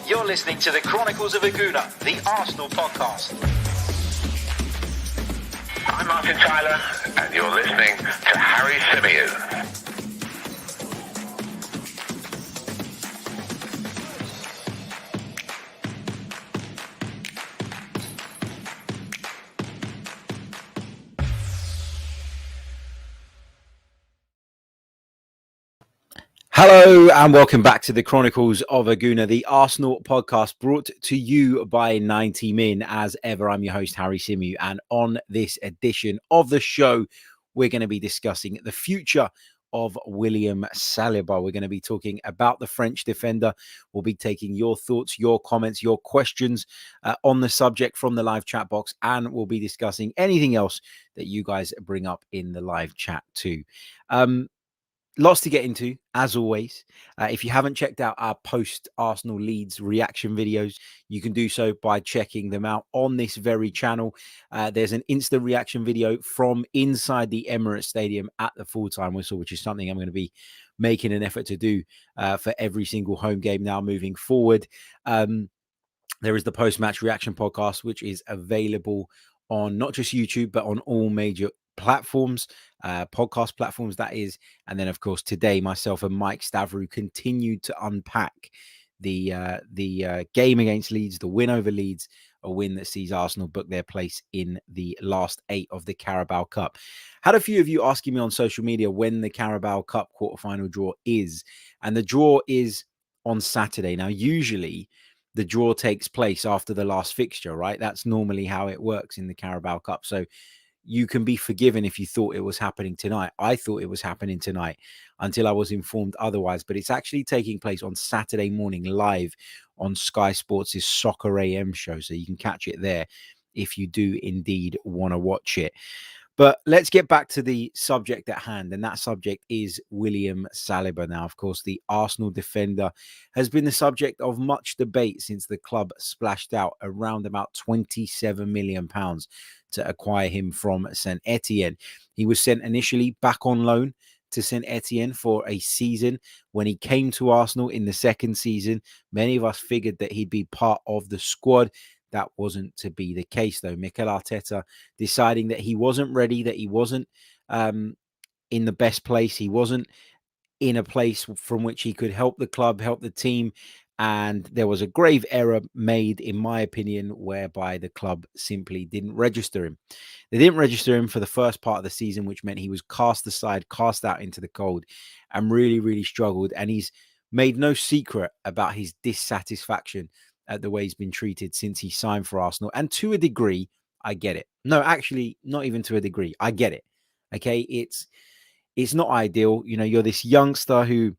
You're listening to the Chronicles of a Gooner, the Arsenal podcast. I'm Martin Tyler, and you're listening to Harry Symeou. Hello and welcome back to the Chronicles of a Gooner, the Arsenal podcast brought to you by 90 Min. As ever, I'm your host, Harry Symeou, and on this edition of the show, we're going to be discussing the future of William Saliba. We're going to be talking about the French defender. We'll be taking your thoughts, your comments, your questions on the subject from the live chat box, and we'll be discussing anything else that you guys bring up in the live chat too. Lots to get into, as always. If you haven't checked out our post-Arsenal Leeds reaction videos, you can do so by checking them out on this very channel. There's an instant reaction video from inside the Emirates Stadium at the full-time whistle, which is something I'm going to be making an effort to do for every single home game now moving forward. There is the post-match reaction podcast, which is available on not just YouTube, but on all major platforms, podcast platforms, that is. And then, of course, today, myself and Mike Stavrou continued to unpack the game against Leeds, the win over Leeds, a win that sees Arsenal book their place in the last 8 of the Carabao Cup. Had a few of you asking me on social media when the Carabao Cup quarterfinal draw is, and the draw is on Saturday. Now, usually the draw takes place after the last fixture, right? That's normally how it works in the Carabao Cup. So you can be forgiven if you thought it was happening tonight. I thought it was happening tonight until I was informed otherwise. But it's actually taking place on Saturday morning live on Sky Sports' Soccer AM show. So you can catch it there if you do indeed want to watch it. But let's get back to the subject at hand, and that subject is William Saliba. Now, of course, the Arsenal defender has been the subject of much debate since the club splashed out around about £27 million to acquire him from St Etienne. He was sent initially back on loan to St Etienne for a season. When he came to Arsenal in the second season, many of us figured that he'd be part of the squad. That wasn't to be the case, though. Mikel Arteta deciding that he wasn't ready, that he wasn't in the best place. He wasn't in a place from which he could help the club, help the team. And there was a grave error made, in my opinion, whereby the club simply didn't register him. They didn't register him for the first part of the season, which meant he was cast aside, cast out into the cold, and really, really struggled. And he's made no secret about his dissatisfaction at the way he's been treated since he signed for Arsenal. And to a degree, I get it. No, actually, not even to a degree. I get it. Okay, it's not ideal. You know, you're this youngster who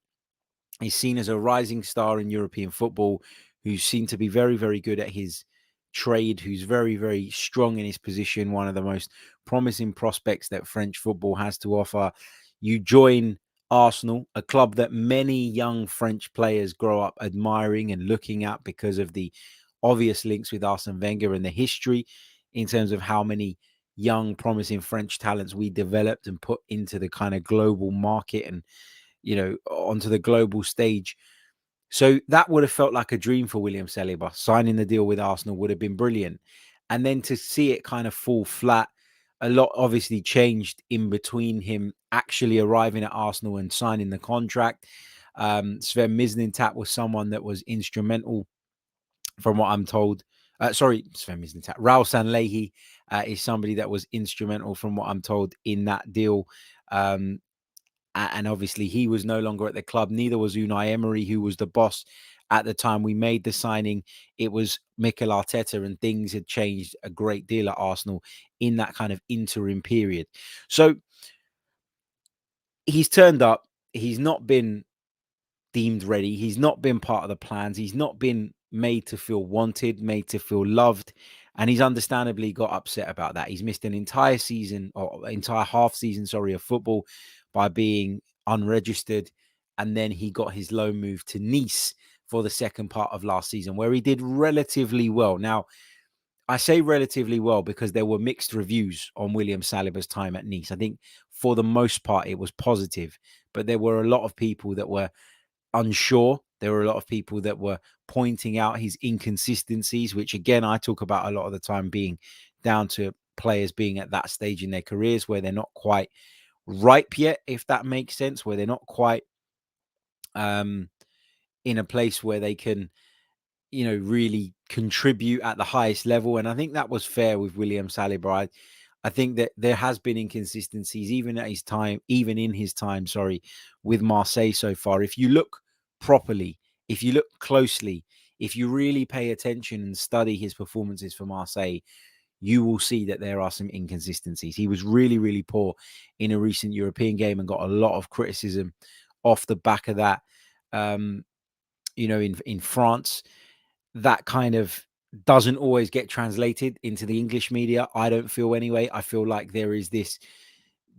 is seen as a rising star in European football, who's seen to be very, very good at his trade, who's very, very strong in his position, one of the most promising prospects that French football has to offer. You join Arsenal, a club that many young French players grow up admiring and looking at because of the obvious links with Arsene Wenger and the history in terms of how many young, promising French talents we developed and put into the kind of global market and, you know, onto the global stage. So that would have felt like a dream for William Saliba. Signing the deal with Arsenal would have been brilliant. And then to see it kind of fall flat, a lot obviously changed in between him actually arriving at Arsenal and signing the contract. Sven Mislintat was someone that was instrumental from what I'm told. Sven Mislintat. Raul Sanllehi is somebody that was instrumental from what I'm told in that deal. And obviously he was no longer at the club. Neither was Unai Emery, who was the boss at the time we made the signing. It was Mikel Arteta, and things had changed a great deal at Arsenal in that kind of interim period. So he's turned up. He's not been deemed ready. He's not been part of the plans. He's not been made to feel wanted, made to feel loved. And he's understandably got upset about that. He's missed an entire season, or entire half season, of football by being unregistered. And then he got his loan move to Nice for the second part of last season, where he did relatively well. Now, I say relatively well because there were mixed reviews on William Saliba's time at Nice. I think for the most part, it was positive, but there were a lot of people that were unsure There were a lot of people that were pointing out his inconsistencies, which again, I talk about a lot of the time being down to players being at that stage in their careers where they're not quite ripe yet, if that makes sense, where they're not quite in a place where they can, really contribute at the highest level. And I think that was fair with William Saliba. I think that there has been inconsistencies even in his time, with Marseille so far. If you look properly, if you look closely, if you really pay attention and study his performances for Marseille, you will see that there are some inconsistencies. He was really, really poor in a recent European game and got a lot of criticism off the back of that. In France, that kind of doesn't always get translated into the English media. I don't feel anyway. I feel like there is this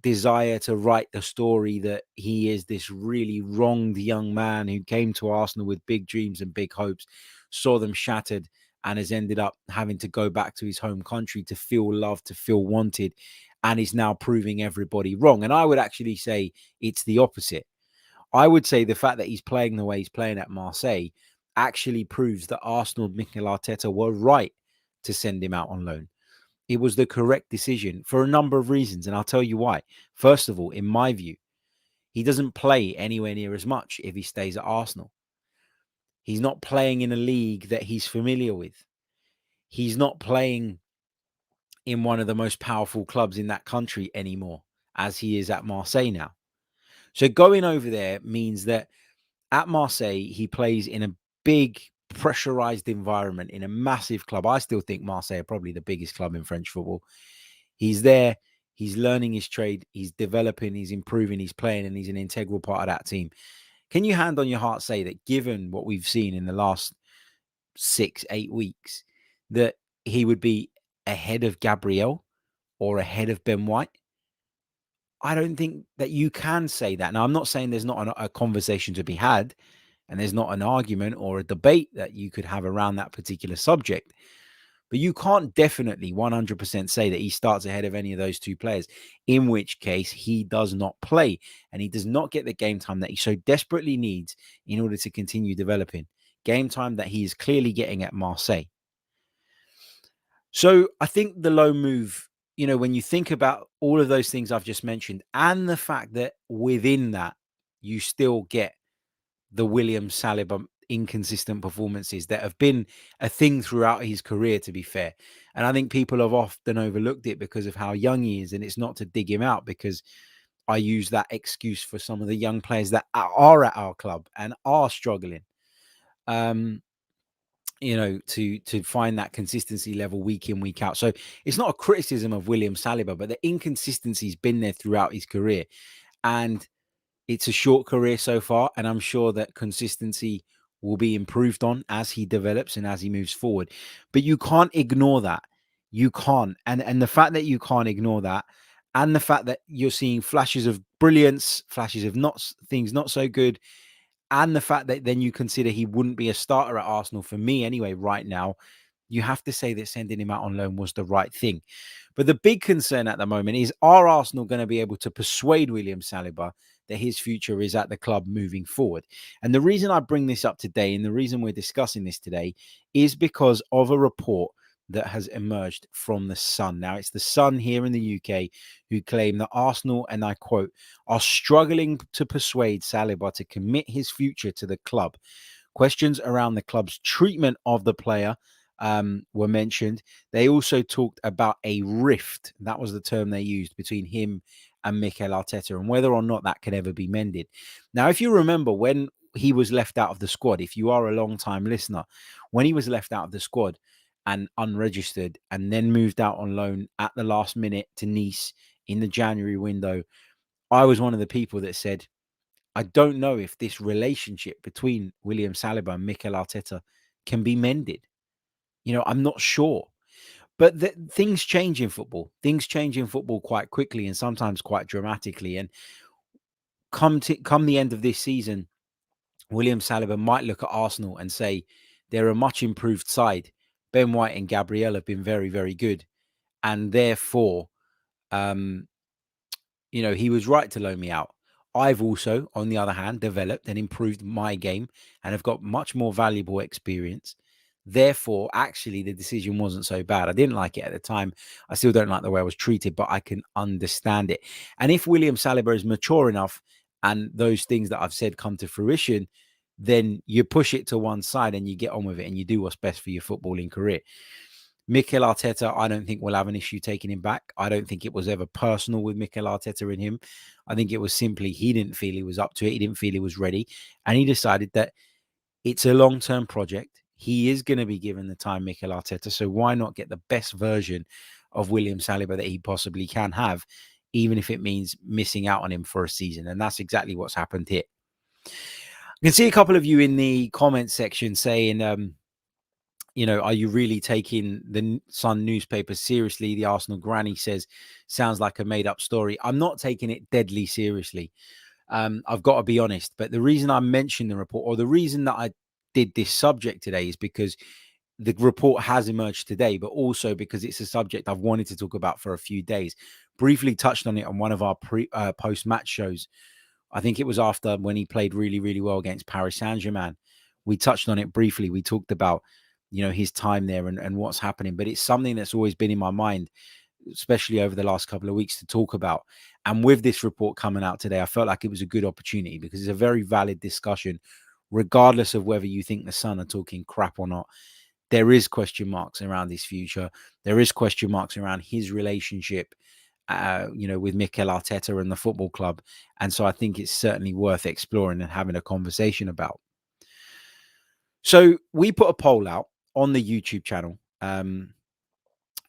desire to write the story that he is this really wronged young man who came to Arsenal with big dreams and big hopes, saw them shattered, and has ended up having to go back to his home country to feel loved, to feel wanted, and is now proving everybody wrong. And I would actually say it's the opposite. I would say the fact that he's playing the way he's playing at Marseille actually proves that Arsenal, Mikel Arteta, were right to send him out on loan. It was the correct decision for a number of reasons, and I'll tell you why. First of all, in my view, he doesn't play anywhere near as much if he stays at Arsenal. He's not playing in a league that he's familiar with. He's not playing in one of the most powerful clubs in that country anymore, as he is at Marseille now. So going over there means that at Marseille, he plays in a big pressurized environment in a massive club. I still think Marseille are probably the biggest club in French football. He's there, he's learning his trade, he's developing, he's improving, he's playing, and he's an integral part of that team. Can you hand on your heart say that given what we've seen in the last 6-8 weeks, that he would be ahead of Gabriel or ahead of Ben White? I don't think that you can say that. Now, I'm not saying there's not a conversation to be had and there's not an argument or a debate that you could have around that particular subject, but you can't definitely 100% say that he starts ahead of any of those two players, in which case he does not play and he does not get the game time that he so desperately needs in order to continue developing. Game time that he is clearly getting at Marseille. So I think the low move, when you think about all of those things I've just mentioned and the fact that within that you still get the William Saliba inconsistent performances that have been a thing throughout his career, to be fair. And I think people have often overlooked it because of how young he is. And it's not to dig him out, because I use that excuse for some of the young players that are at our club and are struggling. To find that consistency level week in, week out. So it's not a criticism of William Saliba, but the inconsistency's been there throughout his career. And it's a short career so far. And I'm sure that consistency will be improved on as he develops and as he moves forward. But you can't ignore that. You can't. And the fact that you can't ignore that, and the fact that you're seeing flashes of brilliance, flashes of things not so good, and the fact that then you consider he wouldn't be a starter at Arsenal, for me anyway, right now, you have to say that sending him out on loan was the right thing. But the big concern at the moment is, are Arsenal going to be able to persuade William Saliba that his future is at the club moving forward? And the reason I bring this up today, and the reason we're discussing this today, is because of a report that has emerged from the Sun. Now, it's the Sun here in the UK who claim that Arsenal, and I quote, are struggling to persuade Saliba to commit his future to the club. Questions around the club's treatment of the player were mentioned. They also talked about a rift. That was the term they used between him and Mikel Arteta, and whether or not that could ever be mended. Now, if you remember when he was left out of the squad, if you are a long-time listener, when he was left out of the squad and unregistered and then moved out on loan at the last minute to Nice in the January window, I was one of the people that said, I don't know if this relationship between William Saliba and Mikel Arteta can be mended. I'm not sure. But things change in football. Things change in football quite quickly and sometimes quite dramatically. And come the end of this season, William Saliba might look at Arsenal and say, they're a much improved side. Ben White and Gabriel have been very, very good. And therefore, he was right to loan me out. I've also, on the other hand, developed and improved my game and have got much more valuable experience. Therefore, actually, the decision wasn't so bad. I didn't like it at the time. I still don't like the way I was treated, but I can understand it. And if William Saliba is mature enough and those things that I've said come to fruition, then you push it to one side and you get on with it and you do what's best for your footballing career. Mikel Arteta, I don't think will have an issue taking him back. I don't think it was ever personal with Mikel Arteta and him. I think it was simply he didn't feel he was up to it. He didn't feel he was ready. And he decided that it's a long-term project. He is going to be given the time, Mikel Arteta. So why not get the best version of William Saliba that he possibly can have, even if it means missing out on him for a season? And that's exactly what's happened here. I can see a couple of you in the comments section saying, are you really taking the Sun newspaper seriously? The Arsenal granny says, sounds like a made up story. I'm not taking it deadly seriously. I've got to be honest. But the reason I mentioned the report, or the reason that I did this subject today, is because the report has emerged today, but also because it's a subject I've wanted to talk about for a few days. Briefly touched on it on one of our post-match shows. I think it was after when he played really, really well against Paris Saint-Germain. We touched on it briefly. We talked about, his time there and what's happening. But it's something that's always been in my mind, especially over the last couple of weeks, to talk about. And with this report coming out today, I felt like it was a good opportunity because it's a very valid discussion, regardless of whether you think the Sun are talking crap or not. There is question marks around his future. There is question marks around his relationship, with Mikel Arteta and the football club. And so I think it's certainly worth exploring and having a conversation about. So we put a poll out on the YouTube channel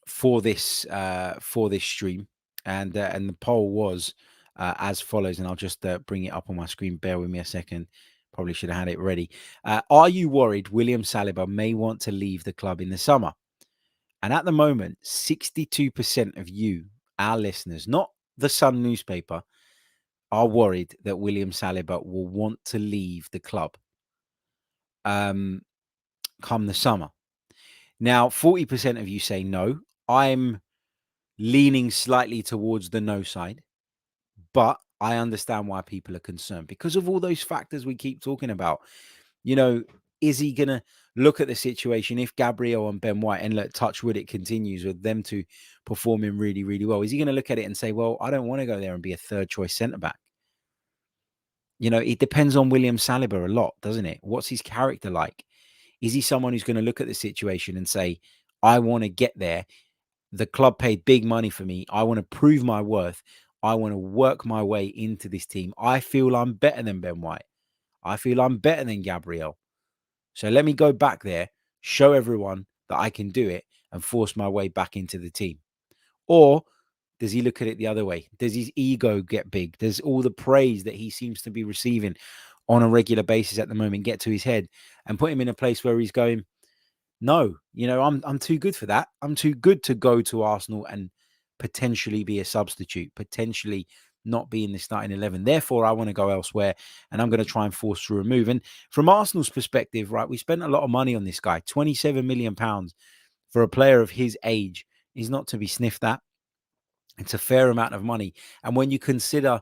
for this stream, and the poll was as follows. And I'll just bring it up on my screen. Bear with me a second. Probably should have had it ready. Are you worried William Saliba may want to leave the club in the summer? And at the moment, 62% of you, our listeners, not the Sun newspaper, are worried that William Saliba will want to leave the club come the summer. Now, 40% of you say no. I'm leaning slightly towards the no side, but I understand why people are concerned because of all those factors we keep talking about. Is he going to look at the situation if Gabriel and Ben White, and look, touch wood, it continues with them two performing really, really well? Is he going to look at it and say, well, I don't want to go there and be a third choice centre back? It depends on William Saliba a lot, doesn't it? What's his character like? Is he someone who's going to look at the situation and say, I want to get there. The club paid big money for me. I want to prove my worth. I want to work my way into this team. I feel I'm better than Ben White. I feel I'm better than Gabriel. So let me go back there, show everyone that I can do it and force my way back into the team. Or does he look at it the other way? Does his ego get big? Does all the praise that he seems to be receiving on a regular basis at the moment get to his head and put him in a place where he's going, no, I'm too good for that. I'm too good to go to Arsenal and potentially be a substitute, potentially not be in the starting 11. Therefore, I want to go elsewhere and I'm going to try and force through a move. And from Arsenal's perspective, right, we spent a lot of money on this guy. £27 million for a player of his age is not to be sniffed at. It's a fair amount of money. And when you consider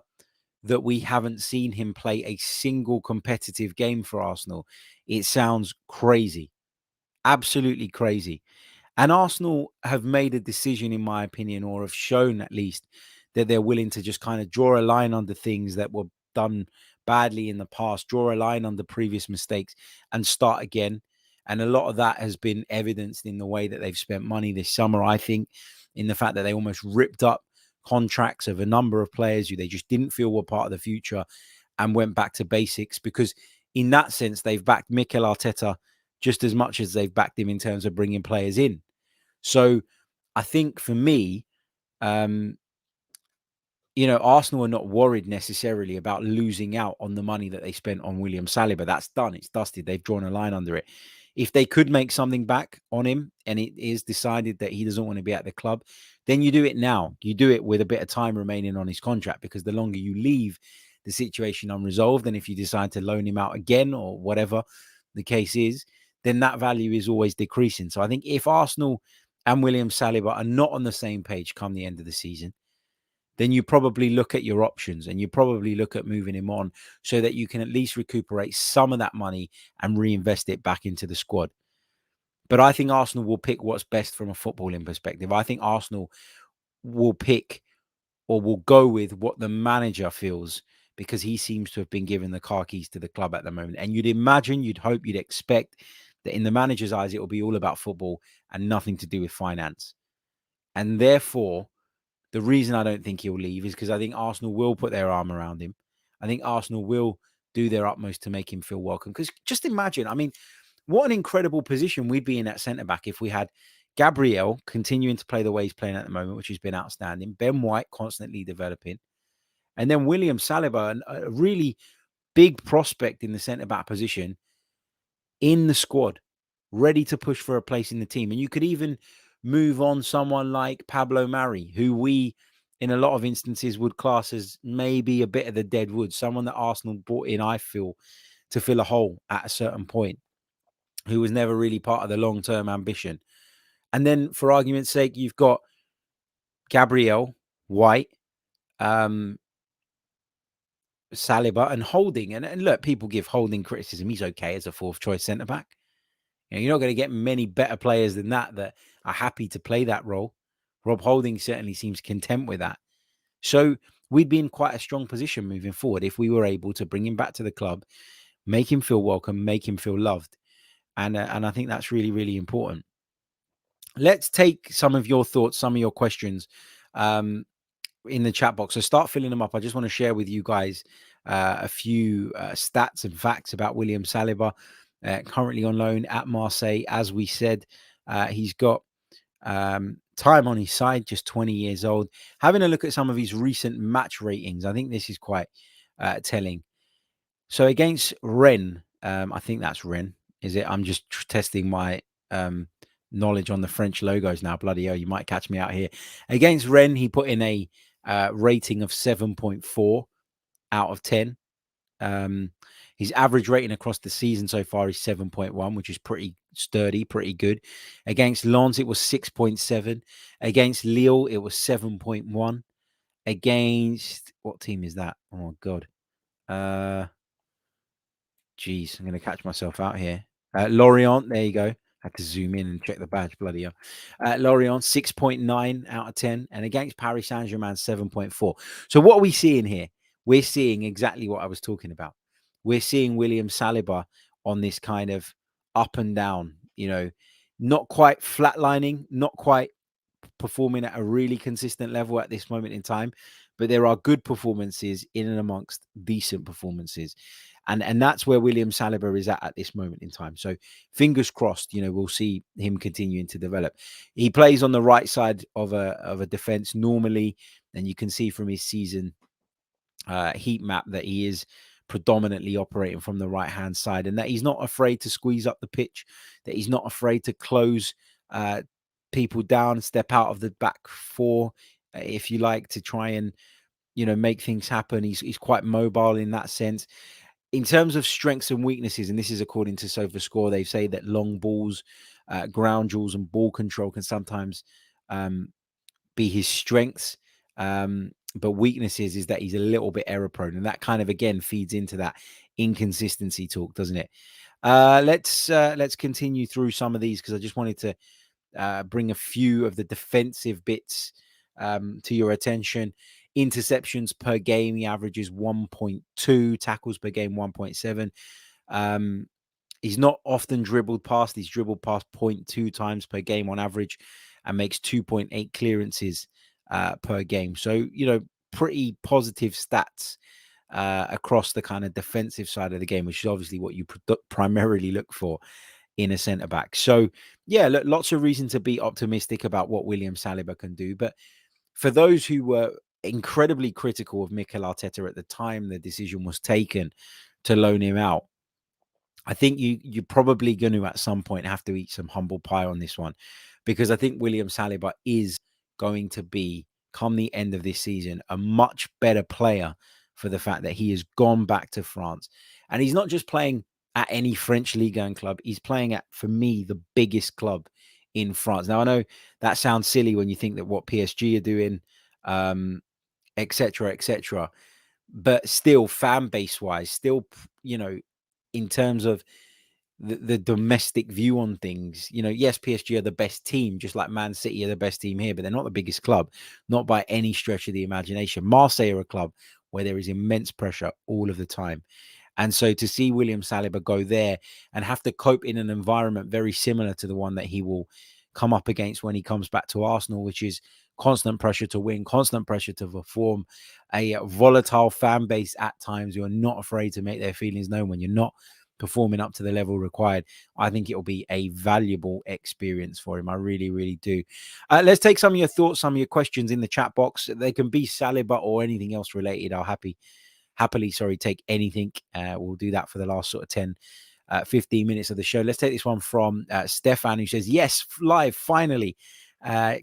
that we haven't seen him play a single competitive game for Arsenal, it sounds crazy. Absolutely crazy. And Arsenal have made a decision, in my opinion, or have shown at least that they're willing to just kind of draw a line under things that were done badly in the past, draw a line under previous mistakes and start again. And a lot of that has been evidenced in the way that they've spent money this summer, I think, in the fact that they almost ripped up contracts of a number of players who they just didn't feel were part of the future and went back to basics, because in that sense, they've backed Mikel Arteta just as much as they've backed him in terms of bringing players in. So I think for me, Arsenal are not worried necessarily about losing out on the money that they spent on William Saliba. That's done. It's dusted. They've drawn a line under it. If they could make something back on him and it is decided that he doesn't want to be at the club, then you do it now. You do it with a bit of time remaining on his contract, because the longer you leave the situation unresolved, and if you decide to loan him out again or whatever the case is, then that value is always decreasing. So I think if Arsenal and William Saliba are not on the same page come the end of the season, then you probably look at your options and you probably look at moving him on so that you can at least recuperate some of that money and reinvest it back into the squad. But I think Arsenal will pick what's best from a footballing perspective. I think Arsenal will pick or will go with what the manager feels, because he seems to have been given the car keys to the club at the moment. And you'd imagine, you'd hope, you'd expect that in the manager's eyes, it will be all about football and nothing to do with finance. And therefore, the reason I don't think he'll leave is because I think Arsenal will put their arm around him. I think Arsenal will do their utmost to make him feel welcome. Because just imagine, I mean, what an incredible position we'd be in at centre back if we had Gabriel continuing to play the way he's playing at the moment, which has been outstanding. Ben White constantly developing. And then William Saliba, a really big prospect in the centre back position, in the squad, ready to push for a place in the team. And you could even move on someone like Pablo Mari, who we, in a lot of instances, would class as maybe a bit of the dead wood, someone that Arsenal brought in, I feel, to fill a hole at a certain point, who was never really part of the long-term ambition. And then, for argument's sake, you've got Gabriel, White, Saliba, and Holding. And look, people give Holding criticism. He's okay as a fourth choice centre back. You know, you're not going to get many better players than that are happy to play that role. Rob Holding certainly seems content with that. So we'd be in quite a strong position moving forward if we were able to bring him back to the club, make him feel welcome, make him feel loved. And I think that's really, really important. Let's take some of your thoughts, some of your questions in the chat box. So start filling them up. I just want to share with you guys a few stats and facts about William Saliba, currently on loan at Marseille. As we said, he's got time on his side, just 20 years old. Having a look at some of his recent match ratings, I think this is quite telling. So against Rennes, I think that's Rennes, is it? I'm just testing my knowledge on the French logos now. Bloody hell, you might catch me out here. Against Rennes, he put in a rating of 7.4 out of 10. His average rating across the season so far is 7.1, which is pretty sturdy, pretty good. Against Lens, it was 6.7. Against Lille, it was 7.1. Against, what team is that? Oh, my God. Geez, I'm going to catch myself out here. Lorient, there you go. Had to zoom in and check the badge. Bloody hell. Lorient, 6.9 out of 10. And against Paris Saint-Germain, 7.4. So what are we seeing here? We're seeing exactly what I was talking about. We're seeing William Saliba on this kind of up and down, you know, not quite flatlining, not quite performing at a really consistent level at this moment in time, but there are good performances in and amongst decent performances. And that's where William Saliba is at this moment in time. So fingers crossed, you know, we'll see him continuing to develop. He plays on the right side of a defense normally, and you can see from his season heat map that he is predominantly operating from the right hand side, and that he's not afraid to squeeze up the pitch, that he's not afraid to close people down, step out of the back four, if you like, to try and, you know, make things happen. He's quite mobile in that sense. In terms of strengths and weaknesses, and this is according to SofaScore, they say that long balls, ground duels, and ball control can sometimes be his strengths. But weaknesses is that he's a little bit error prone, and that kind of again feeds into that inconsistency talk, doesn't it? Let's continue through some of these, because I just wanted to bring a few of the defensive bits to your attention. Interceptions per game, he averages 1.2. Tackles per game, 1.7. He's not often dribbled past. He's dribbled past 0.2 times per game on average, and makes 2.8 clearances per game. So, you know, pretty positive stats across the kind of defensive side of the game, which is obviously what you primarily look for in a centre back. So, yeah, look, lots of reason to be optimistic about what William Saliba can do. But for those who were incredibly critical of Mikel Arteta at the time the decision was taken to loan him out, I think you're probably going to at some point have to eat some humble pie on this one, because I think William Saliba is going to be, come the end of this season, a much better player for the fact that he has gone back to France. And he's not just playing at any French Ligue 1 club. He's playing at, for me, the biggest club in France. Now, I know that sounds silly when you think that what PSG are doing etc., etc. But still, fan base wise, still, in terms of the domestic view on things, yes, PSG are the best team, just like Man City are the best team here, but they're not the biggest club, not by any stretch of the imagination. Marseille are a club where there is immense pressure all of the time. And so to see William Saliba go there and have to cope in an environment very similar to the one that he will come up against when he comes back to Arsenal, which is constant pressure to win, constant pressure to perform, a volatile fan base at times who are not afraid to make their feelings known when you're not performing up to the level required. I think it'll be a valuable experience for him. I really, really do. Let's take some of your thoughts, some of your questions in the chat box. They can be Saliba or anything else related. I'll happily take anything. We'll do that for the last sort of 10 15 minutes of the show. Let's take this one from Stefan, who says, yes, live, finally.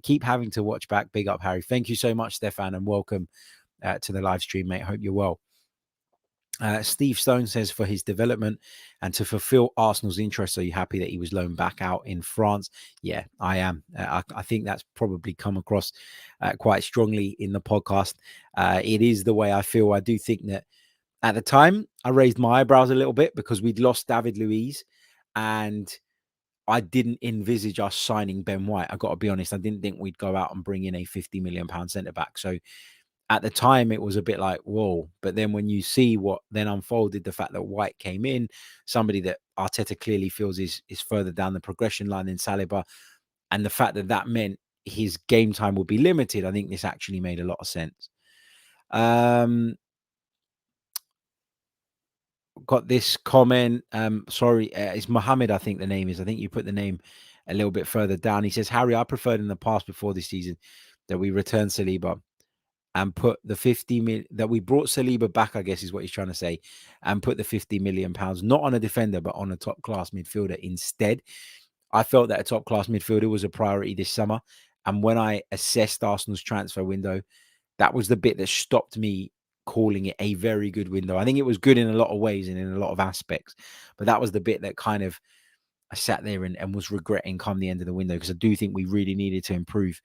Keep having to watch back. Big up, Harry. Thank you so much, Stefan, and welcome to the live stream, mate. Hope you're well. Steve Stone says, for his development and to fulfill Arsenal's interest, are you happy that he was loaned back out in France? Yeah, I am. I think that's probably come across quite strongly in the podcast. It is the way I feel. I do think that at the time, I raised my eyebrows a little bit because we'd lost David Luiz and I didn't envisage us signing Ben White. I got to be honest. I didn't think we'd go out and bring in a £50 million centre back. So at the time, it was a bit like, whoa. But then when you see what then unfolded, the fact that White came in, somebody that Arteta clearly feels is further down the progression line than Saliba, and the fact that that meant his game time would be limited, I think this actually made a lot of sense. Got this comment. It's Mohammed, I think the name is. I think you put the name a little bit further down. He says, Harry, I preferred in the past before this season that we return Saliba and put the 50 million that we brought Saliba back, I guess is what he's trying to say, and put the 50 million pounds not on a defender but on a top class midfielder instead. I felt that a top class midfielder was a priority this summer, and when I assessed Arsenal's transfer window, that was the bit that stopped me calling it a very good window. I think it was good in a lot of ways and in a lot of aspects, but that was the bit that kind of I sat there and was regretting come the end of the window, because I do think we really needed to improve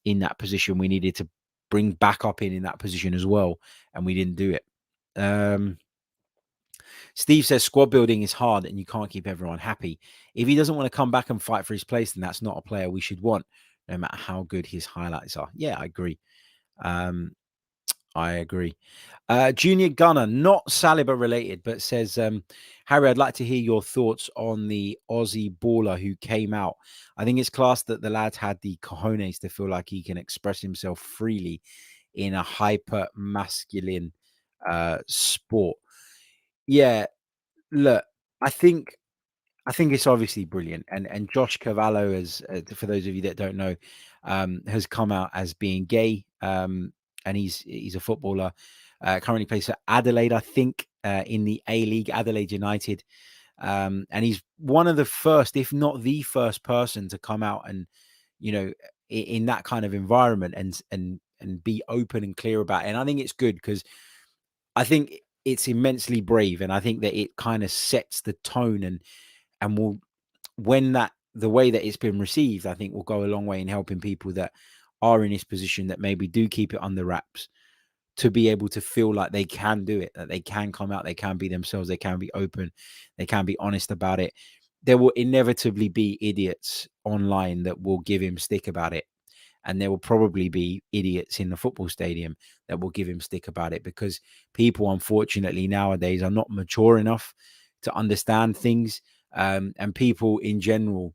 in that position. We needed to bring backup in that position as well, and we didn't do it. Steve says squad building is hard and you can't keep everyone happy. If he doesn't want to come back and fight for his place, then that's not a player we should want, no matter how good his highlights are. Yeah, I agree. I agree. Junior Gunner, not Saliba related, but says, Harry, I'd like to hear your thoughts on the Aussie baller who came out. I think it's class that the lad had the cojones to feel like he can express himself freely in a hyper masculine sport. Yeah, look, I think it's obviously brilliant, and Josh Cavallo, as for those of you that don't know, has come out as being gay, and he's a footballer. Currently plays for Adelaide, I think, in the A League, Adelaide United, and he's one of the first, if not the first person to come out and in that kind of environment and be open and clear about it. And I think it's good because I think it's immensely brave, and I think that it kind of sets the tone and will, when that the way that it's been received, I think will go a long way in helping people that are in this position that maybe do keep it under wraps to be able to feel like they can do it, that they can come out, they can be themselves, they can be open, they can be honest about it. There will inevitably be idiots online that will give him stick about it. And there will probably be idiots in the football stadium that will give him stick about it, because people, unfortunately, nowadays are not mature enough to understand things. And people in general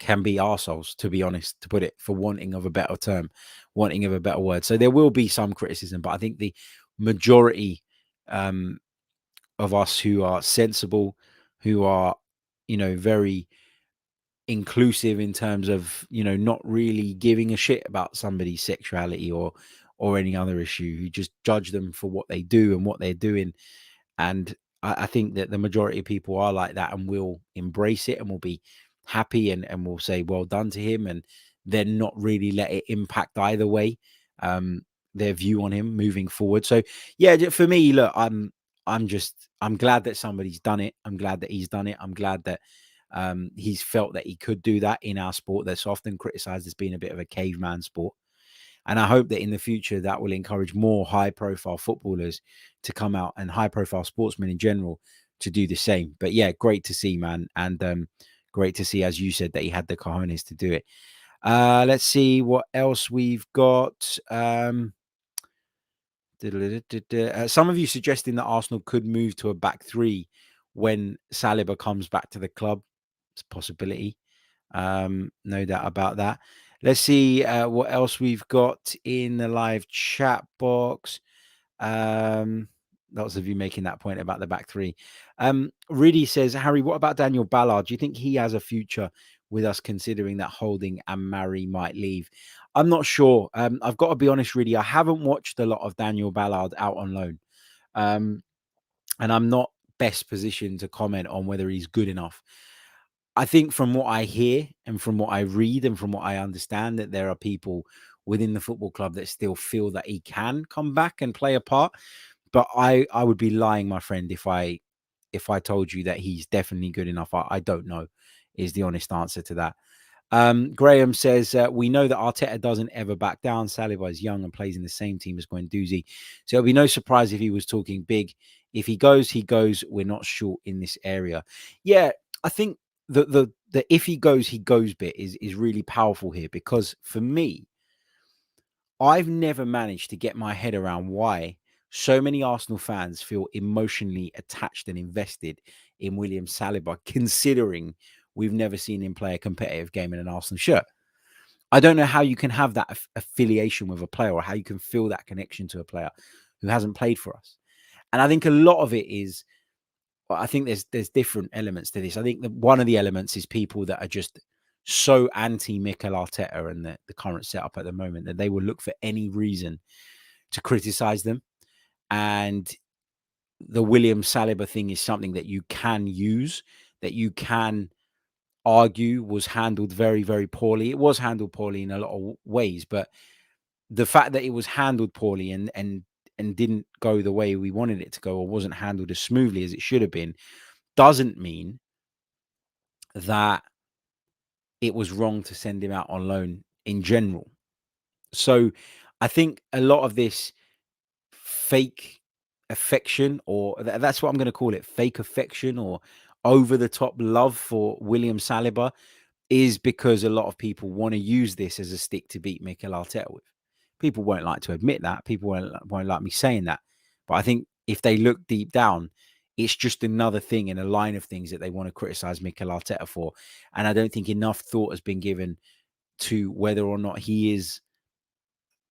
can be arseholes, to be honest, to put it, for wanting of a better term, wanting of a better word. So there will be some criticism, but I think the majority of us who are sensible, who are, very inclusive in terms of, not really giving a shit about somebody's sexuality or any other issue, who just judge them for what they do and what they're doing. And I think that the majority of people are like that and will embrace it and will be happy and will say, well done to him, and then not really let it impact either way their view on him moving forward. So yeah, for me, look, I'm glad that somebody's done it. I'm glad that he's done it. I'm glad that he's felt that he could do that in our sport that's often criticized as being a bit of a caveman sport. And I hope that in the future that will encourage more high-profile footballers to come out, and high-profile sportsmen in general to do the same. But yeah, great to see, man. And great to see, as you said, that he had the cojones to do it. Let's see what else we've got. Some of you suggesting that Arsenal could move to a back three when Saliba comes back to the club. It's a possibility. No doubt about that. Let's see what else we've got in the live chat box. Lots of you making that point about the back three. Riddy says, Harry, what about Daniel Ballard? Do you think he has a future with us, considering that Holding and Mari might leave? I'm not sure. I've got to be honest, Riddy, I haven't watched a lot of Daniel Ballard out on loan. And I'm not best positioned to comment on whether he's good enough. I think from what I hear and from what I read and from what I understand, that there are people within the football club that still feel that he can come back and play a part. But I would be lying, my friend, if I told you that he's definitely good enough. I don't know, is the honest answer to that. Graham says, we know that Arteta doesn't ever back down. Saliba is young and plays in the same team as Guendouzi. So it'll be no surprise if he was talking big. If he goes, he goes. We're not short in this area. Yeah, I think the if he goes bit is really powerful here, because for me, I've never managed to get my head around why so many Arsenal fans feel emotionally attached and invested in William Saliba, considering we've never seen him play a competitive game in an Arsenal shirt. I don't know how you can have that affiliation with a player, or how you can feel that connection to a player who hasn't played for us. And I think a lot of it is, well, I think there's different elements to this. I think that one of the elements is people that are just so anti Mikel Arteta and the current setup at the moment that they will look for any reason to criticize them. And the William Saliba thing is something that you can use, that you can argue was handled very, very poorly. It was handled poorly in a lot of ways, but the fact that it was handled poorly and didn't go the way we wanted it to go, or wasn't handled as smoothly as it should have been, doesn't mean that it was wrong to send him out on loan in general. So I think a lot of this fake affection, or that's what I'm going to call it, fake affection or over the top love for William Saliba, is because a lot of people want to use this as a stick to beat Mikel Arteta with. People won't like to admit that. People won't like me saying that. But I think if they look deep down, it's just another thing in a line of things that they want to criticize Mikel Arteta for. And I don't think enough thought has been given to whether or not he is,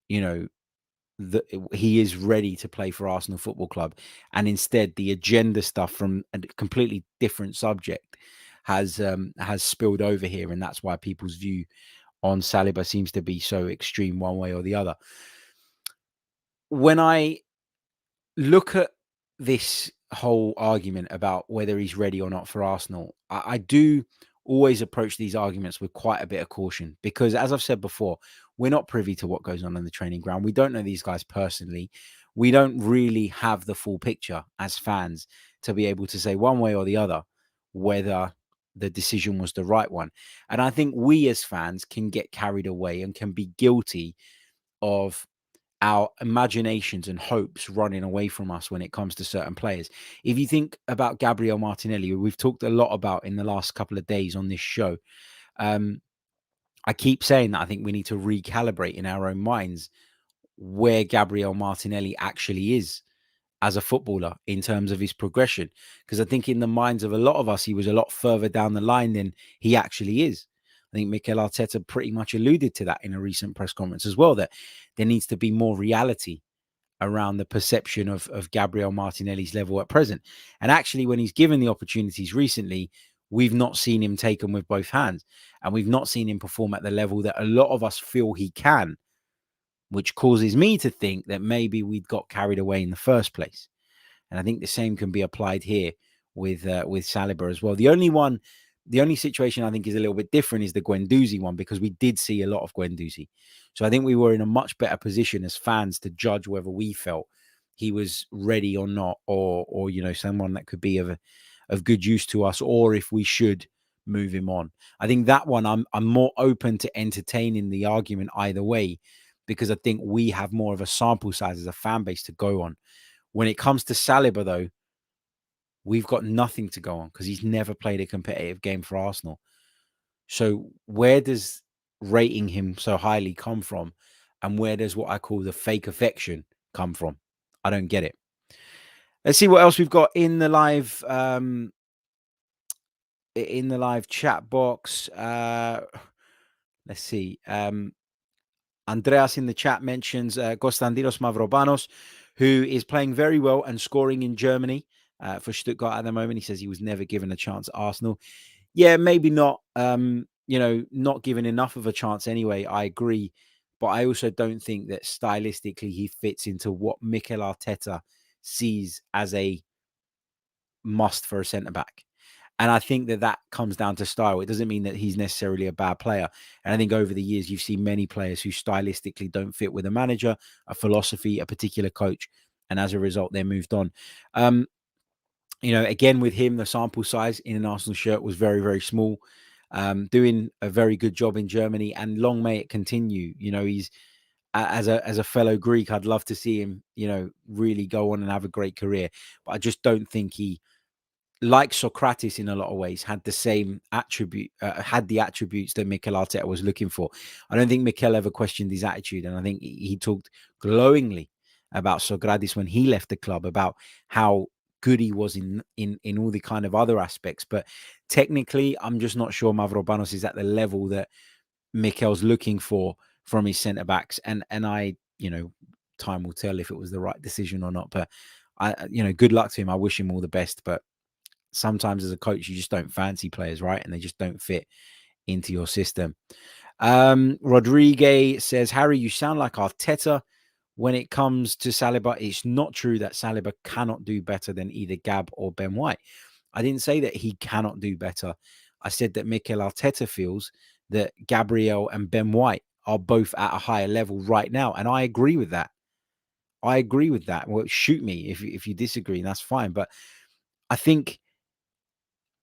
he is ready to play for Arsenal Football Club. And instead, the agenda stuff from a completely different subject has spilled over here. And that's why people's view on Saliba seems to be so extreme one way or the other. When I look at this whole argument about whether he's ready or not for Arsenal, I do always approach these arguments with quite a bit of caution, because as I've said before, we're not privy to what goes on in the training ground. We don't know these guys personally. We don't really have the full picture as fans to be able to say one way or the other whether the decision was the right one. And I think we as fans can get carried away and can be guilty of our imaginations and hopes running away from us when it comes to certain players. If you think about Gabriel Martinelli, who we've talked a lot about in the last couple of days on this show, I keep saying that I think we need to recalibrate in our own minds where Gabriel Martinelli actually is as a footballer in terms of his progression. Because I think in the minds of a lot of us, he was a lot further down the line than he actually is. I think Mikel Arteta pretty much alluded to that in a recent press conference as well, that there needs to be more reality around the perception of Gabriel Martinelli's level at present. And actually, when he's given the opportunities recently, we've not seen him take them with both hands. And we've not seen him perform at the level that a lot of us feel he can, which causes me to think that maybe we'd got carried away in the first place. And I think the same can be applied here with Saliba as well. The only situation I think is a little bit different is the Guendouzi one, because we did see a lot of Guendouzi. So I think we were in a much better position as fans to judge whether we felt he was ready or not, or someone that could be of good use to us, or if we should move him on. I think that one I'm more open to entertaining the argument either way, because I think we have more of a sample size as a fan base to go on. When it comes to Saliba, though, we've got nothing to go on because he's never played a competitive game for Arsenal. So where does rating him so highly come from? And where does what I call the fake affection come from? I don't get it. Let's see what else we've got in the live chat box. Let's see. Andreas in the chat mentions Konstantinos Mavropanos, who is playing very well and scoring in Germany for Stuttgart at the moment. He says he was never given a chance at Arsenal. Yeah, maybe not. Not given enough of a chance anyway. I agree. But I also don't think that stylistically he fits into what Mikel Arteta sees as a must for a centre-back. And I think that comes down to style. It doesn't mean that he's necessarily a bad player. And I think over the years, you've seen many players who stylistically don't fit with a manager, a philosophy, a particular coach. And as a result, they're moved on. Again, with him, the sample size in an Arsenal shirt was very, very small. Doing a very good job in Germany, and long may it continue. He's as a fellow Greek, I'd love to see him, really go on and have a great career. But I just don't think he, like Socrates in a lot of ways, had the same had the attributes that Mikel Arteta was looking for. I don't think Mikel ever questioned his attitude, and I think he talked glowingly about Socrates when he left the club, about how good he was in all the kind of other aspects. But technically, I'm just not sure Mavropanos is at the level that Mikel's looking for from his centre backs. And I, time will tell if it was the right decision or not. But good luck to him. I wish him all the best. But sometimes as a coach, you just don't fancy players, right? And they just don't fit into your system. Rodriguez says, Harry, you sound like Arteta when it comes to Saliba. It's not true that Saliba cannot do better than either Gab or Ben White. I didn't say that he cannot do better. I said that Mikel Arteta feels that Gabriel and Ben White are both at a higher level right now. And I agree with that. Well, shoot me if you disagree, and that's fine. But I think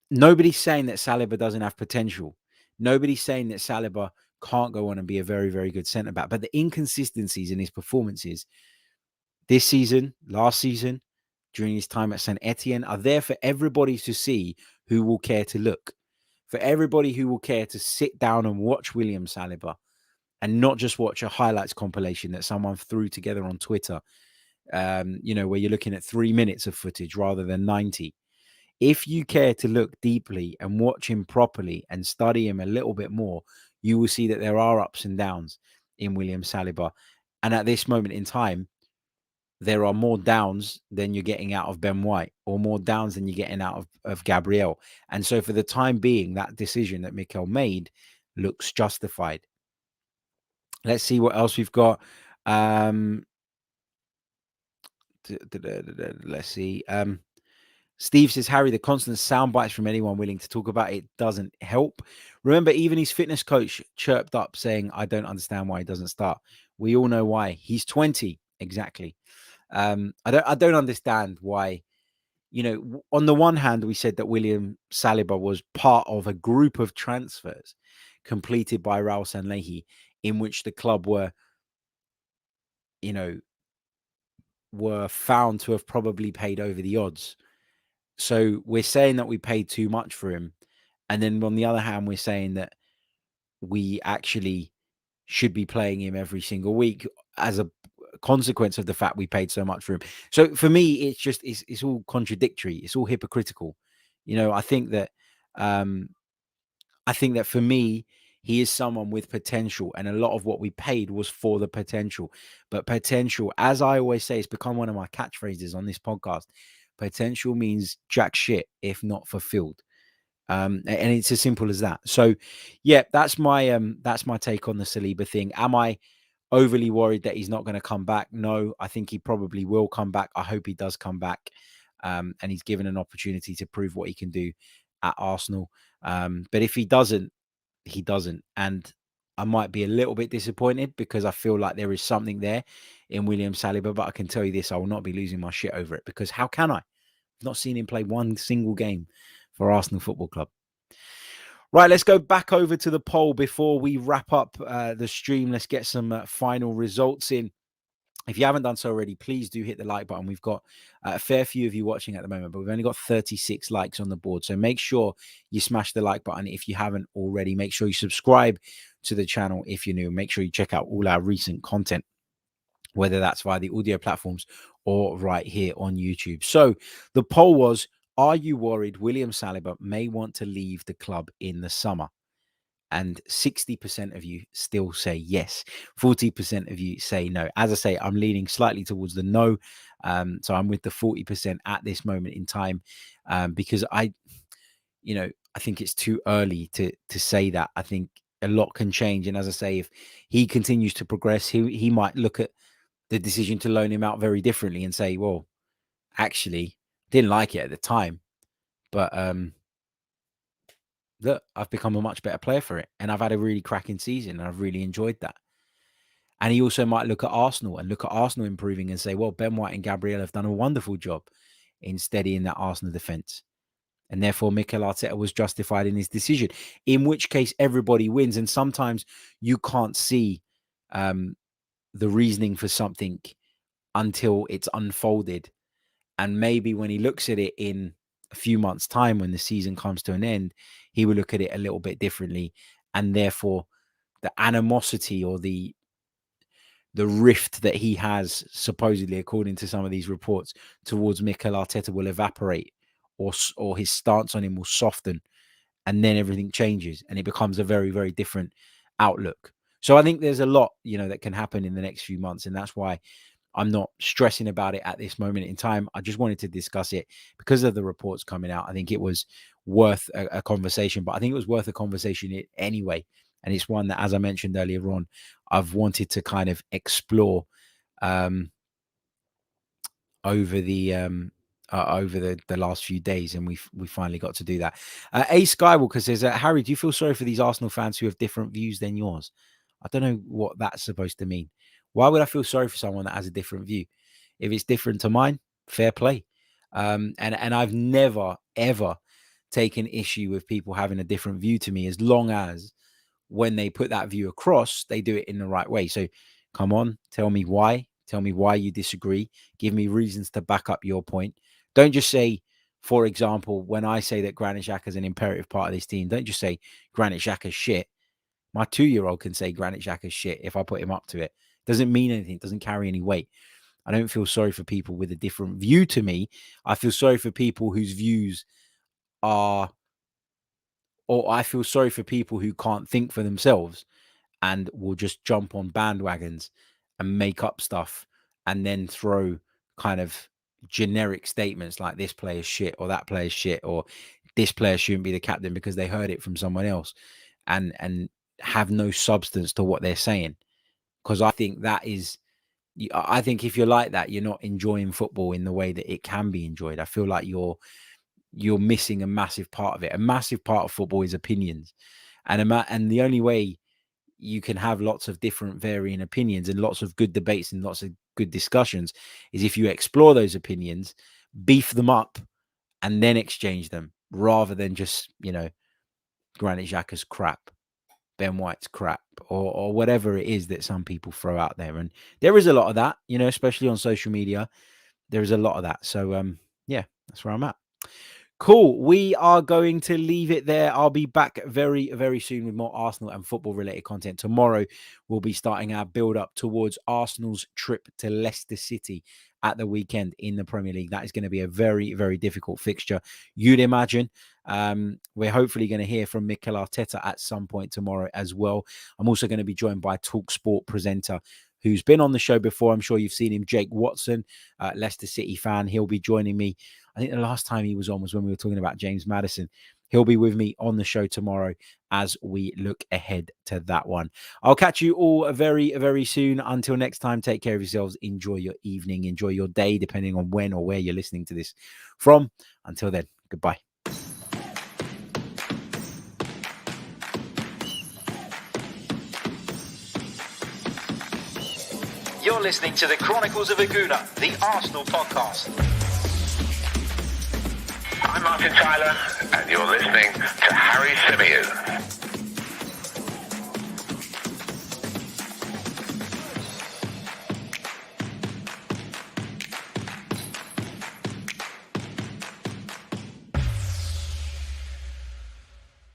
nobody's saying that Saliba doesn't have potential. Nobody's saying that Saliba can't go on and be a very, very good centre-back. But the inconsistencies in his performances this season, last season, during his time at St. Etienne are there for everybody to see who will care to look. For everybody who will care to sit down and watch William Saliba and not just watch a highlights compilation that someone threw together on Twitter, where you're looking at 3 minutes of footage rather than 90. If you care to look deeply and watch him properly and study him a little bit more, you will see that there are ups and downs in William Saliba. And at this moment in time, there are more downs than you're getting out of Ben White, or more downs than you're getting out of Gabriel. And so for the time being, that decision that Mikel made looks justified. Let's see what else we've got. Let's see. Steve says, Harry, the constant sound bites from anyone willing to talk about it doesn't help. Remember, even his fitness coach chirped up saying, I don't understand why he doesn't start. We all know why. He's 20. Exactly. I don't understand why. On the one hand, we said that William Saliba was part of a group of transfers completed by Raul Sanllehi, in which the club were found to have probably paid over the odds. So we're saying that we paid too much for him. And then on the other hand, we're saying that we actually should be playing him every single week as a consequence of the fact we paid so much for him. So for me, it's all contradictory. It's all hypocritical. I think that for me, he is someone with potential, and a lot of what we paid was for the potential. But potential, as I always say, it's become one of my catchphrases on this podcast. Potential means jack shit if not fulfilled. And it's as simple as that. So, yeah, that's my take on the Saliba thing. Am I overly worried that he's not going to come back? No, I think he probably will come back. I hope he does come back. And he's given an opportunity to prove what he can do at Arsenal. But if he doesn't, he doesn't. And I might be a little bit disappointed because I feel like there is something there in William Saliba. But I can tell you this, I will not be losing my shit over it, because how can I? I've not seen him play one single game for Arsenal Football Club. Right, let's go back over to the poll before we wrap up the stream. Let's get some final results in. If you haven't done so already, please do hit the like button. We've got a fair few of you watching at the moment, but we've only got 36 likes on the board. So make sure you smash the like button if you haven't already. Make sure you subscribe to the channel if you're new. Make sure you check out all our recent content, whether that's via the audio platforms or right here on YouTube. So the poll was, are you worried William Saliba may want to leave the club in the summer? And 60% of you still say yes. 40% of you say no. As I say, I'm leaning slightly towards the no. So I'm with the 40% at this moment in time, because I think it's too early to say that. I think a lot can change. And as I say, if he continues to progress, he might look at the decision to loan him out very differently and say, well, actually, didn't like it at the time, but look, I've become a much better player for it. And I've had a really cracking season and I've really enjoyed that. And he also might look at Arsenal improving and say, well, Ben White and Gabriel have done a wonderful job in steadying that Arsenal defense. And therefore, Mikel Arteta was justified in his decision, in which case everybody wins. And sometimes you can't see the reasoning for something until it's unfolded. And maybe when he looks at it in a few months' time, when the season comes to an end, he will look at it a little bit differently. And therefore, the animosity or the rift that he has, supposedly, according to some of these reports, towards Mikel Arteta will evaporate, or his stance on him will soften. And then everything changes and it becomes a very, very different outlook. So I think there's a lot, that can happen in the next few months. And that's why I'm not stressing about it at this moment in time. I just wanted to discuss it because of the reports coming out. I think it was worth a conversation, but I think it was worth a conversation anyway. And it's one that, as I mentioned earlier on, I've wanted to kind of explore over the last few days, and we finally got to do that. A Skywalker says, Harry, do you feel sorry for these Arsenal fans who have different views than yours? I don't know what that's supposed to mean. Why would I feel sorry for someone that has a different view? If it's different to mine, fair play. And I've never, ever taken issue with people having a different view to me, as long as when they put that view across, they do it in the right way. So come on, tell me why. Tell me why you disagree. Give me reasons to back up your point. Don't just say, for example, when I say that Granit Xhaka is an imperative part of this team, don't just say Granit Xhaka's shit. My 2-year-old can say Granit Xhaka's shit if I put him up to it. Doesn't mean anything. Doesn't carry any weight. I don't feel sorry for people with a different view to me. I feel sorry for people whose views are, or I feel sorry for people who can't think for themselves and will just jump on bandwagons and make up stuff and then throw kind of generic statements like this player's shit or that player's shit or this player shouldn't be the captain because they heard it from someone else, and have no substance to what they're saying. Because I think I think if you're like that, you're not enjoying football in the way that it can be enjoyed. I feel like you're missing a massive part of it. A massive part of football is opinions, and the only way you can have lots of different varying opinions and lots of good debates and lots of good discussions is if you explore those opinions, beef them up, and then exchange them, rather than just, Granit Xhaka's crap, Ben White's crap, or whatever it is that some people throw out there. And there is a lot of that, especially on social media. There is a lot of that. So, yeah, that's where I'm at. Cool. We are going to leave it there. I'll be back very, very soon with more Arsenal and football related content. Tomorrow, we'll be starting our build up towards Arsenal's trip to Leicester City at the weekend in the Premier League. That is going to be a very, very difficult fixture, you'd imagine. We're hopefully going to hear from Mikel Arteta at some point tomorrow as well. I'm also going to be joined by TalkSport presenter who's been on the show before. I'm sure you've seen him, Jake Watson, Leicester City fan. He'll be joining me. I think the last time he was on was when we were talking about James Maddison. He'll be with me on the show tomorrow as we look ahead to that one. I'll catch you all very, very soon. Until next time, take care of yourselves. Enjoy your evening. Enjoy your day, depending on when or where you're listening to this from. Until then, goodbye. You're listening to the Chronicles of a Gooner, the Arsenal podcast. I'm Martin Tyler, and you're listening to Harry Symeou.